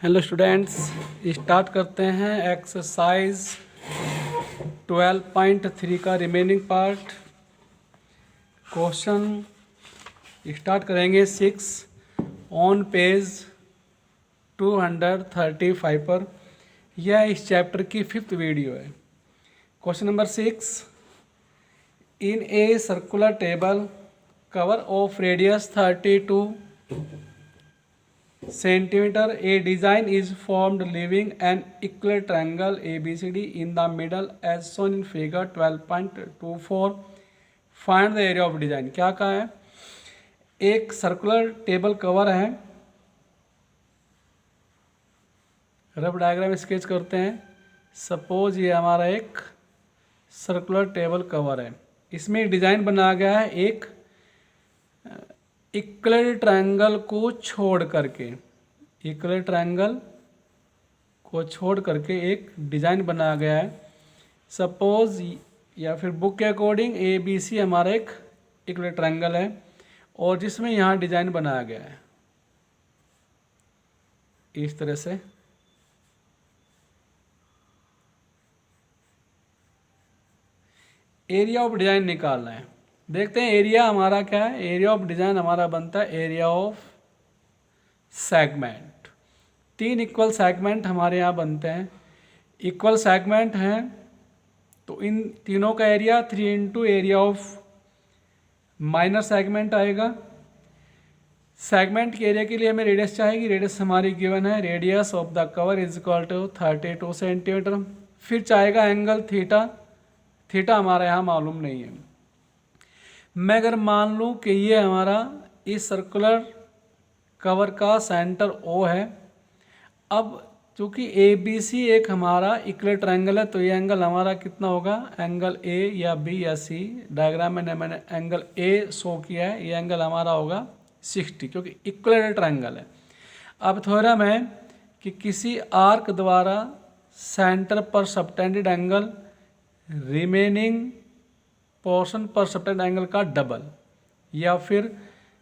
Hello students, start करते हैं exercise 12.3 का रिमेनिंग पार्ट। क्वेश्चन स्टार्ट करेंगे 6 ऑन पेज 235 पर। यह इस चैप्टर की 5th वीडियो है। Question number 6, in a circular table cover of radius 32 centimeter, a design is formed leaving an equal triangle ABCD in the middle as shown in figure 12.24. Find the area of design। क्या कहा है? एक circular table cover है। Rough diagram sketch करते हैं। Suppose ये हमारा एक सर्कुलर टेबल कवर है। इसमें एक डिज़ाइन बनाया गया है एक इक्वल ट्रायंगल को छोड़ करके। इक्वल ट्रायंगल को छोड़ करके एक डिज़ाइन बनाया गया है। सपोज या फिर बुक के अकॉर्डिंग ए बी सी हमारा एक इक्वल ट्रायंगल है और जिसमें यहाँ डिज़ाइन बनाया गया है इस तरह से। एरिया ऑफ डिज़ाइन निकालना है। देखते हैं एरिया हमारा क्या है। एरिया ऑफ डिज़ाइन हमारा बनता है area of segment. 3 equal segment हमारे यहाँ बनते हैं। इक्वल सेगमेंट हैं तो इन तीनों का area 3 into area of minor segment आएगा। सेगमेंट के एरिया के लिए हमें रेडियस चाहिए। रेडियस हमारी गिवन है, radius of the cover is equal to 32 centimetre. फिर चाहेगा एंगल थीटा। थीटा हमारे यहाँ मालूम नहीं है। मैं अगर मान लूँ कि ये हमारा इस सर्कुलर कवर का सेंटर ओ है। अब चूँकि ए बी सी एक हमारा इक्वल ट्रायंगल है तो ये एंगल हमारा कितना होगा? एंगल ए या बी या सी। डायग्राम में मैंने एंगल ए शो किया है। ये एंगल हमारा होगा 60 क्योंकि इक्वल ट्रायंगल है। अब थ्योरम है कि किसी आर्क द्वारा सेंटर पर सबटेंडेड एंगल रिमेनिंग पोर्शन पर सबटेंडेड एंगल का डबल, या फिर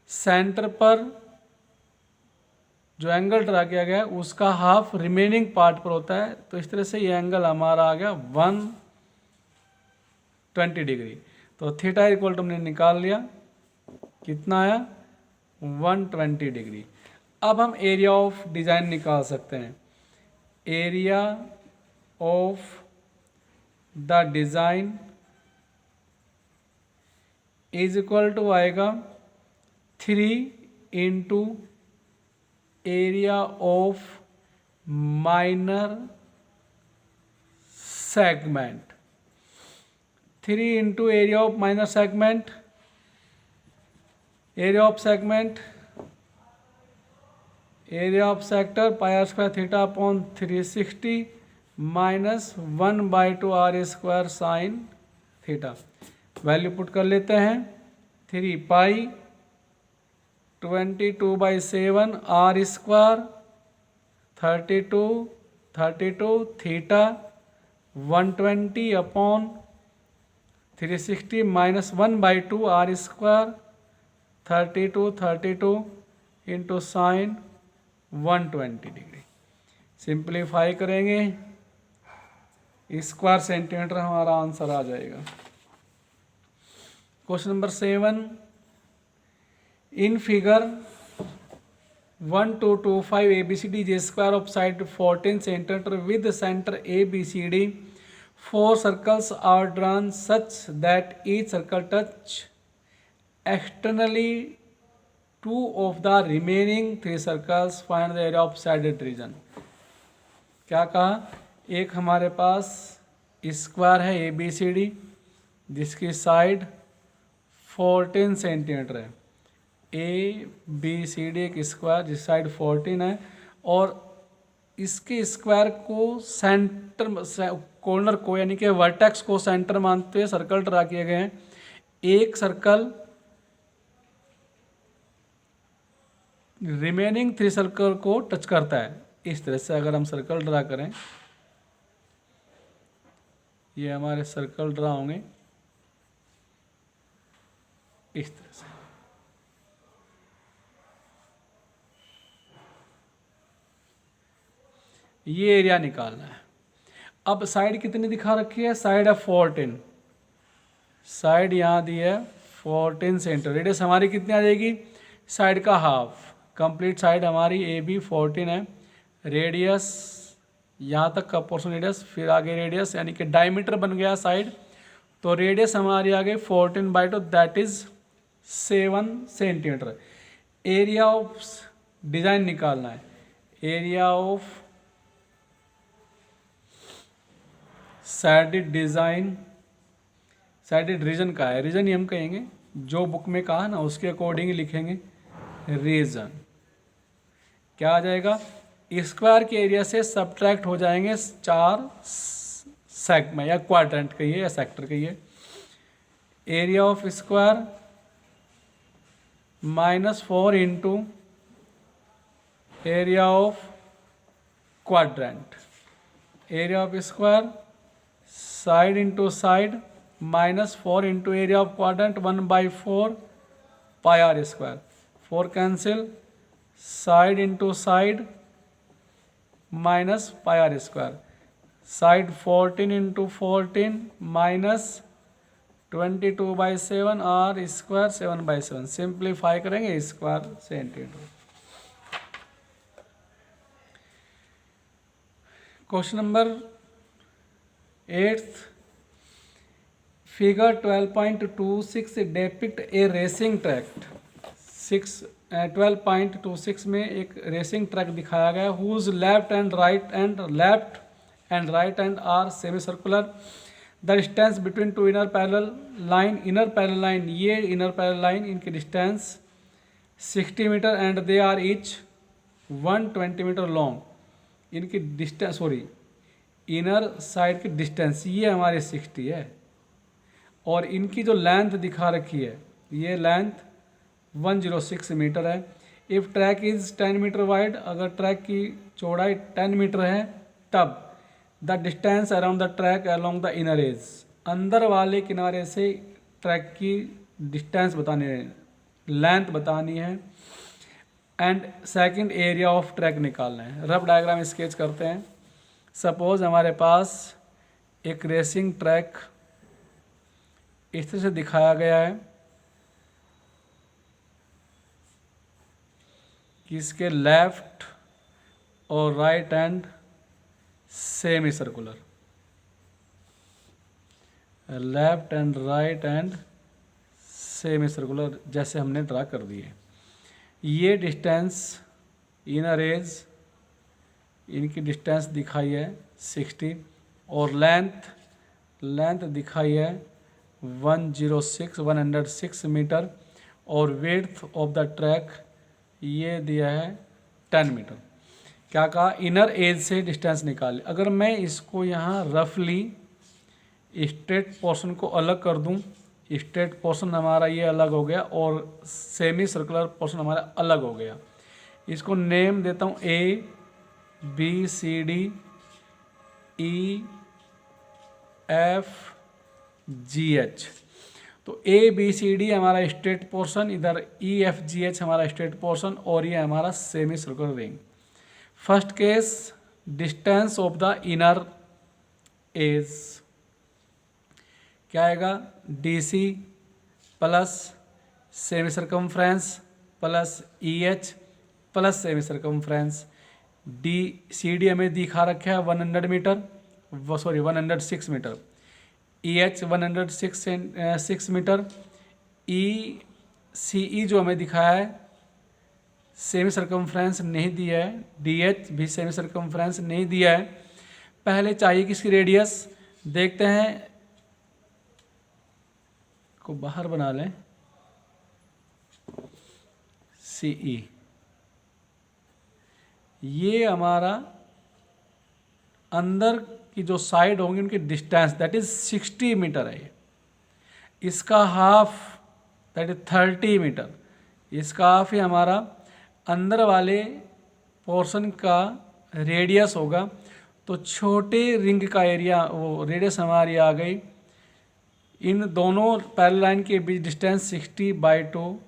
सेंटर पर जो एंगल ड्रा किया गया है उसका हाफ रिमेनिंग पार्ट पर होता है। तो इस तरह से ये एंगल हमारा आ गया 120 डिग्री। तो थीटा इक्वल टू हमने निकाल लिया, कितना आया? 120 डिग्री। अब हम एरिया ऑफ डिज़ाइन निकाल सकते हैं। Area of the design is equal to आएगा 3 into area of minor segment. 3 into area of minor segment. Area of segment, area of sector pi r square theta upon 360 minus 1/2 r square sine theta. Value put कर लेते हैं। 3 pi 22/7 r square 32 theta 120 upon 360 minus 1/2 r square 32 into sine 120 degree. Simplify करेंगे, square centimetre हमारा answer आ जाएगा। Question number 7, in figure 1 2 2 5 ABCD J square of side 14 centimeter with center ABCD, 4 circles are drawn such that each circle touch externally 2 of the remaining 3 circles. Find the area of shaded region। क्या कहा? एक हमारे पास square है ABCD जिसकी side 14 centimetre है। ABCD एक square जिस side 14 है और इसके स्क्वायर को सेंटर कॉर्नर को यानी कि वर्टेक्स को सेंटर मानते हुए सर्कल ड्रा किए गए हैं। एक सर्कल रिमेनिंग 3 सर्कल को टच करता है। इस तरह से अगर हम सर्कल ड्रा करें, ये हमारे सर्कल ड्रा होंगे इस तरह से। ये एरिया निकालना है। अब साइड कितनी दिखा रखी है, साइड है 14, साइड यहाँ दी है 14 सेंटीमीटर। रेडियस हमारी कितनी आ जाएगी, साइड का हाफ, कंप्लीट साइड हमारी ए बी 14 है। रेडियस यहाँ तक का पोर्शन रेडियस, फिर आगे रेडियस यानी कि डायमीटर बन गया साइड, तो रेडियस हमारी आ गई 14/2, that is 7 centimetre. Area of design निकालना है, area of sided design, shaded region का है, रीजन ही हम कहेंगे, जो बुक में कहा ना उसके अकॉर्डिंग लिखेंगे रीजन। क्या आ जाएगा, स्क्वायर के एरिया से सब्ट्रैक्ट हो जाएंगे 4 सेगमेंट या क्वाड्रेंट कहिए या सेक्टर कहिए। Area of square -4 into area of quadrant, area of square side into side -4 into area of quadrant 1/4 pi r square, 4 cancel, side into side minus pi r square, side 14 into 14 -22/7 r square 7/7, simplify करेंगे square centimetre. Question number 8, figure 12.26 depict ए racing track. 12.26 में एक racing track दिखाया गया, whose left and right and are semi circular, the distance between two inner parallel line, inner parallel line, ये inner parallel line इनकी distance 60 metre and they are each 120 metre long, इनकी distance sorry inner side की distance ये हमारे 60 है, और इनकी जो लेंथ दिखा रखी है ये लेंथ 106 मीटर है। If track is 10 metre wide, अगर ट्रैक की चौड़ाई 10 मीटर है तब the distance around the track along the inner edge, अंदर वाले किनारे से ट्रैक की डिस्टेंस बतानी है, लेंथ बतानी है। And second area of track निकालना है। रफ डायग्राम स्केच करते हैं। सपोज हमारे पास एक रेसिंग ट्रैक इस तरह से दिखाया गया है कि इसके लेफ्ट और right and semi circular, left and right and semi circular जैसे हमने ड्रा कर दिए। ये डिस्टेंस इनर एज इनकी डिस्टेंस दिखाई है 60 और लेंथ दिखाई है 106 मीटर और विड्थ ऑफ द ट्रैक ये दिया है 10 मीटर। क्या कहा, इनर एज से डिस्टेंस निकाले। अगर मैं इसको यहाँ रफली स्ट्रेट पोर्शन को अलग कर दूँ, स्ट्रेट पोर्शन हमारा ये अलग हो गया और सेमी सर्कुलर पोर्शन हमारा अलग हो गया। इसको नेम देता हूँ A B C D E F G H। तो A B C D हमारा स्ट्रेट पोर्शन, इधर E F G H हमारा स्ट्रेट पोर्शन और ये हमारा semi circular ring. First case distance of the inner as क्या आएगा, DC plus semi circumference plus EH plus semi circumference. CD हमें दिखा रखा है 106 मीटर, EH 106 मीटर, CE जो हमें दिखाया है सेमी सर्कमफ्रेंस नहीं दिया है, DH भी सेमी सर्कमफ्रेंस नहीं दिया है। पहले चाहिए किसकी रेडियस, देखते हैं को बाहर बना लें, CE ये हमारा अंदर की जो साइड होंगी उनकी डिस्टेंस दैट इज 60 मीटर है। इसका हाफ दैट इज 30 मीटर, इसका हाफ ही हमारा अंदर वाले पोर्शन का रेडियस होगा। तो छोटे रिंग का एरिया वो रेडियस हमारी आ गई। इन दोनों पैरेलल लाइन के बीच डिस्टेंस 60/2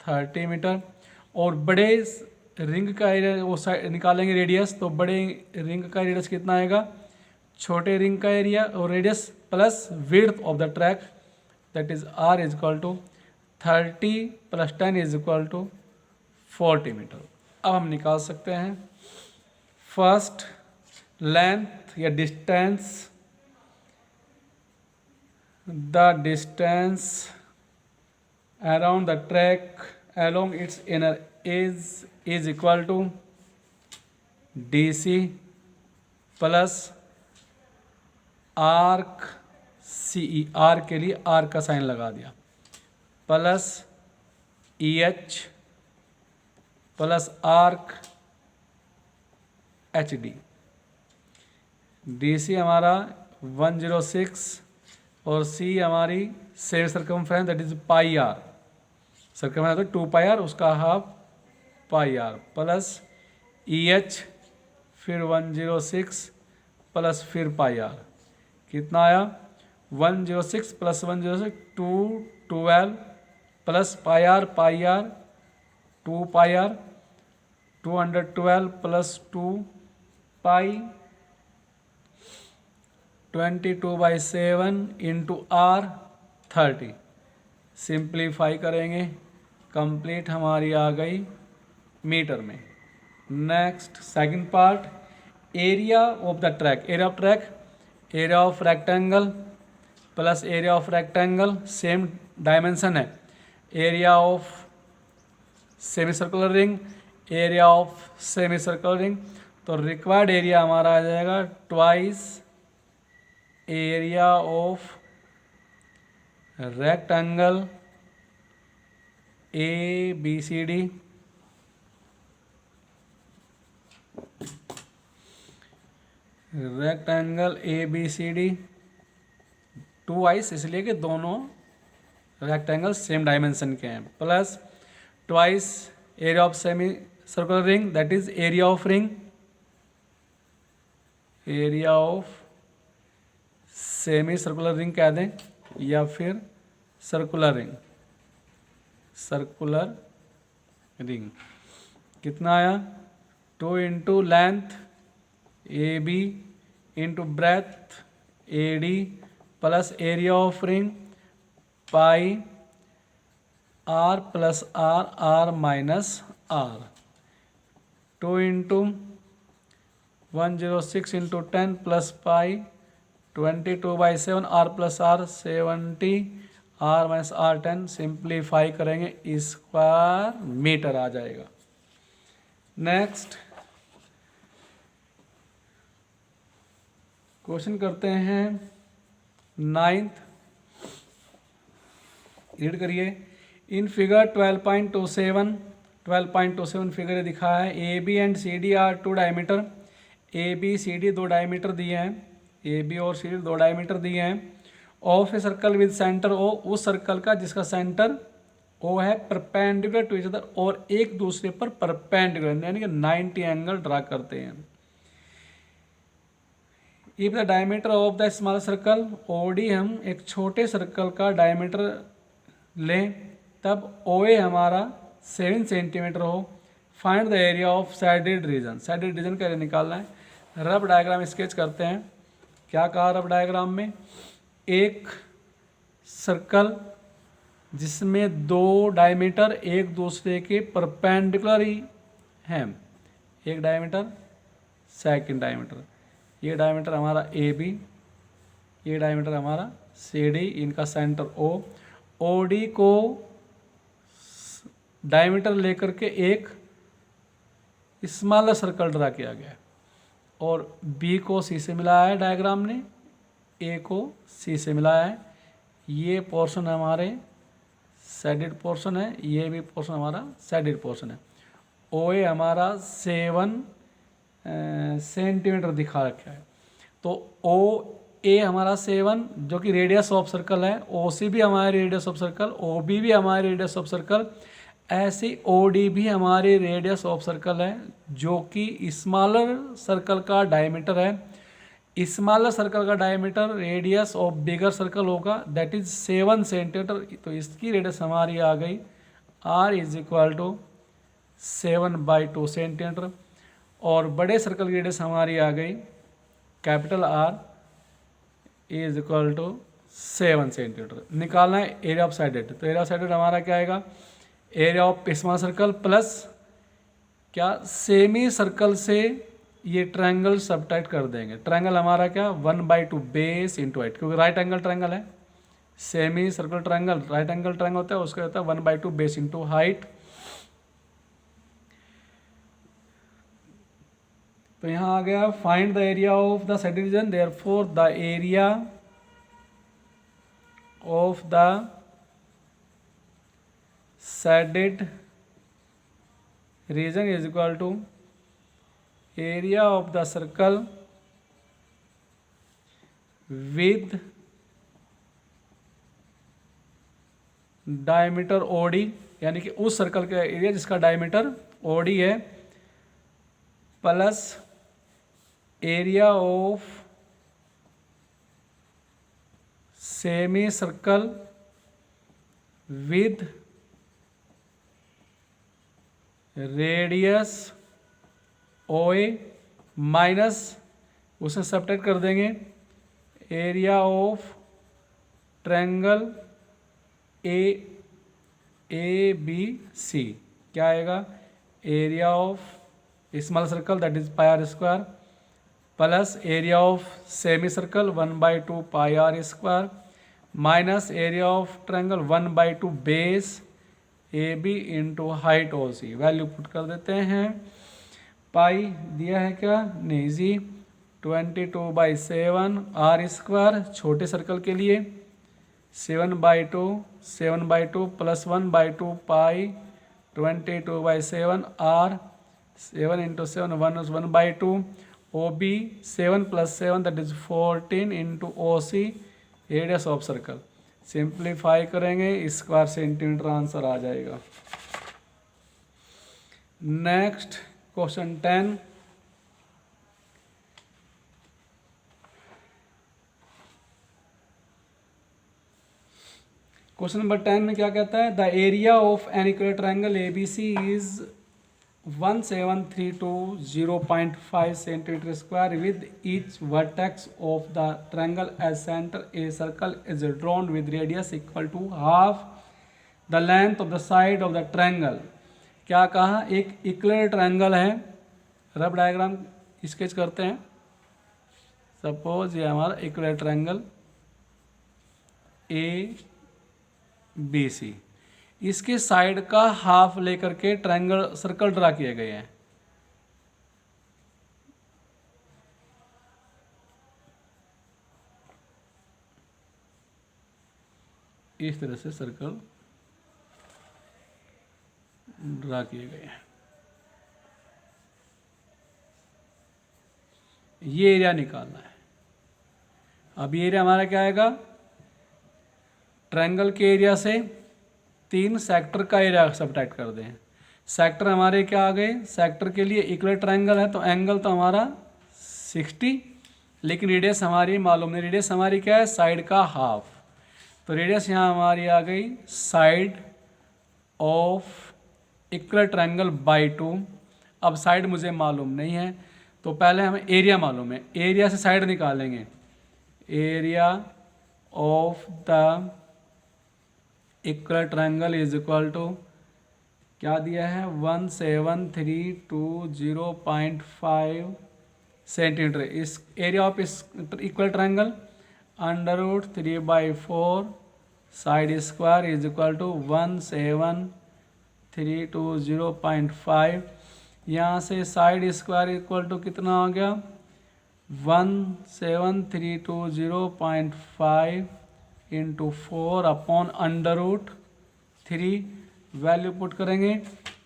30 मीटर और बड़े रिंग का एरिया वो साइड निकालेंगे रेडियस, तो बड़े रिंग का रेडियस कितना आएगा, छोटे रिंग का एरिया और radius plus width of the track, that is r is equal to 30 + 10 is equal to 40 metre. अब हम निकाल सकते हैं फर्स्ट लेंथ या distance, the distance around the track along its inner edge is equal to DC plus arc CE, arc के लिए arc का sign लगा दिया, plus EH plus arc HD। DC हमारा 106 और C हमारी semi circumference that is pi r, circumference तो 2 pi r, उसका half pi r, plus EH फिर 106 प्लस फिर पाई आर, कितना आया 106 plus 106 212 plus pi r 2 pi r 212 plus 2 pi 22/7 into r 30, simplify करेंगे, कंप्लीट हमारी आ गई मीटर में। Next second part, area of the track, area of track, area of rectangle plus area of rectangle same dimension है, area of semi circular ring, area of semi circular ring, तो required area हमारा आ जाएगा twice area of rectangle ABCD, rectangle ABCD twice, इसलिए कि दोनों rectangle same dimension के हैं, plus twice area of semi circular ring that is area of ring, area of semi circular ring कह दें या फिर सर्कुलर रिंग, सर्कुलर रिंग कितना आया 2 into length AB into breadth AD plus area of ring pi R plus R, R minus R, 2 into 106 into 10 plus pi 22/7 R plus R 70 R minus R 10, simplify करेंगे square metre आ जाएगा। Next question करते हैं 9th, read करिए। In figure 12.27 figure दिखा है, AB and CD are 2 diameter, AB CD 2 diameter दिए हैं, AB और CD 2 डायमीटर दिए हैं, of a circle with centre O, उस सर्कल का जिसका सेंटर O है, परपेंडिकुलर टू ईच अदर, और एक दूसरे पर परपेंडिकुलर यानी कि 90 एंगल ड्रा करते हैं। If the diameter of the small circle OD, हम एक छोटे सर्कल का डायमीटर लें तब OA हमारा 7 सेंटीमीटर हो, find the area of shaded region, shaded region का एरिया निकालना है। रफ डायग्राम स्केच करते हैं। क्या कहा रफ डायग्राम में, एक सर्कल जिसमें 2 डायमीटर एक दूसरे के परपेंडिकुलर ही हैं, एक डायमीटर सेकंड डायमीटर, ये डायमीटर हमारा AB, ये डायमीटर हमारा CD, इनका सेंटर O, OD को डायमीटर लेकर के एक स्मॉलर सर्कल ड्रा किया गया है, और B को C से मिलाया है डायग्राम ने, A को C से मिलाया है। ये पोर्शन हमारे सैडेड पोर्शन है, ये भी पोर्शन हमारा सैडेड पोर्शन है। OA हमारा 7 सेंटीमीटर दिखा रखा है, तो OA हमारा 7 जो कि रेडियस ऑफ सर्कल है, OC भी हमारे रेडियस ऑफ सर्कल, OB भी हमारे रेडियस ऑफ सर्कल, ऐसे OD भी हमारे रेडियस ऑफ सर्कल है, जो कि स्मॉलर सर्कल का डायमीटर है। स्मॉलर सर्कल का diameter radius of bigger circle होगा, दैट इज 7 सेंटीमीटर, तो इसकी रेडियस हमारी आ गई R is equal to 7/2 centimetre. और बड़े सर्कल की रेडियस हमारी आ गई capital R is equal to 7 centimetre. निकालना है एरिया ऑफ साइडेड, तो एरिया ऑफ साइडेड हमारा क्या आएगा, area of small circle plus क्या सेमी सर्कल से ये ट्रायंगल सबट्रैक्ट कर देंगे। ट्रायंगल हमारा क्या 1/2 बेस इंटू हाइट, क्योंकि राइट एंगल ट्रायंगल है। Semi circle triangle right angle triangle होता है, उसका होता है 1/2 बेस इंटू हाइट। तो यहाँ आ गया find the area of the shaded region, therefore the area of the shaded region is equal to area of the circle with diameter OD, यानी कि उस सर्कल का एरिया जिसका डायमीटर OD है, plus area of semi circle with radius OA minus उसे subtract कर देंगे area of triangle ABC। क्या आएगा, area of small circle that is πr² plus area of semi circle 1/2 πr² minus area of triangle 1/2 base AB into height OC। Value put कर देते हैं, पाई दिया है क्या, नहीं जी, 22/7 r² छोटे सर्कल के लिए 7/2 plus 1/2 pi 22/7 r 7 into 7 1/2 OB 7 + 7 that is 14 into OC radius of circle. Simplify करेंगे स्क्वायर सेंटीमीटर आंसर आ जाएगा। नेक्स्ट क्वेश्चन 10, क्वेश्चन नंबर 10 में क्या कहता है, the area of an equal triangle ABC is 17320.5 centimetre square with each vertex of the triangle as centre a circle is drawn with radius equal to half the length of the side of the triangle. क्या कहा, एक equal triangle है, rough diagram sketch करते हैं। Suppose ये हमारा equal triangle ABC, इसके side का हाफ लेकर के ट्रायंगल सर्कल ड्रा किए गए हैं। इस तरह से सर्कल ड्रा किए गए हैं। ये एरिया निकालना है। अब ये एरिया हमारा क्या आएगा, ट्रायंगल के एरिया से 3 सेक्टर का एरिया सब्ट्रैक्ट कर दें। सेक्टर हमारे क्या आ गए, सेक्टर के लिए इक्वल ट्रायंगल है तो एंगल तो हमारा 60, लेकिन रेडियस हमारी मालूम नहीं। रेडियस हमारी क्या है, साइड का हाफ। तो रेडियस यहाँ हमारी आ गई side of equal triangle by 2। अब साइड मुझे मालूम नहीं है, तो पहले हमें एरिया मालूम है, एरिया से साइड निकालेंगे। Area of the equal triangle is equal to क्या दिया है, 17320.5 सेंटीमीटर। इस एरिया ऑफ इस equal triangle √3/4 side square is equal to 17320.5। यहाँ से साइड स्क्वायर इक्वल टू कितना हो गया, 17320.5 इंटू 4 अपॉन √3। वैल्यू पुट करेंगे,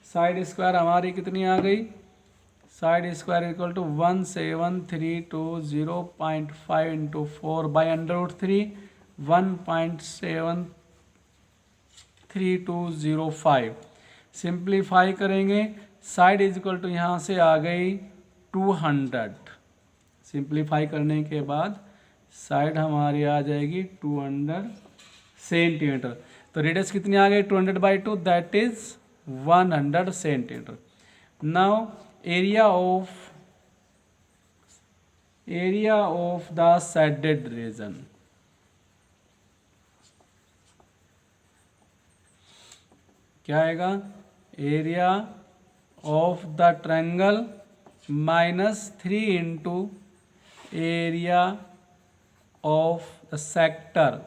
साइड स्क्वायर हमारी कितनी आ गई, side square equal to 17320.5 into 4 by √3 1.73205। Simplify करेंगे, साइड इज इक्वल टू यहाँ से आ गई 200। सिंप्लीफाई करने के बाद साइड हमारी आ जाएगी 200 सेंटीमीटर। तो रेडियस कितनी आ गई, 200/2 that is 100 centimetre. Now area of the shaded region, क्या आएगा? Area of the triangle -3 into area of the sector.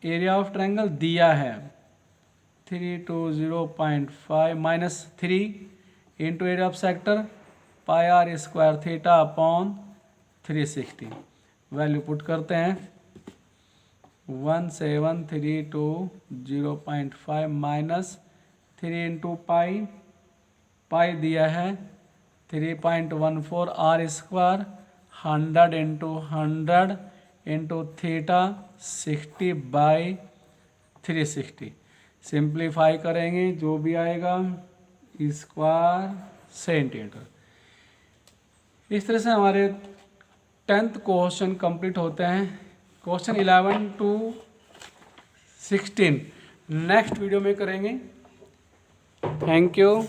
Area of triangle दिया है 320.5 -3 into area of sector pi r square theta upon 360। Value put करते हैं 17320.5 -3 into pi दिया है 3.14 r square 100 into 100 into theta 60/360। Simplify करेंगे जो भी आएगा स्क्वायर सेंटीमीटर। इस तरह से हमारे 10th क्वेश्चन कंप्लीट होते हैं। क्वेश्चन 11 to 16 नेक्स्ट वीडियो में करेंगे। Thank you.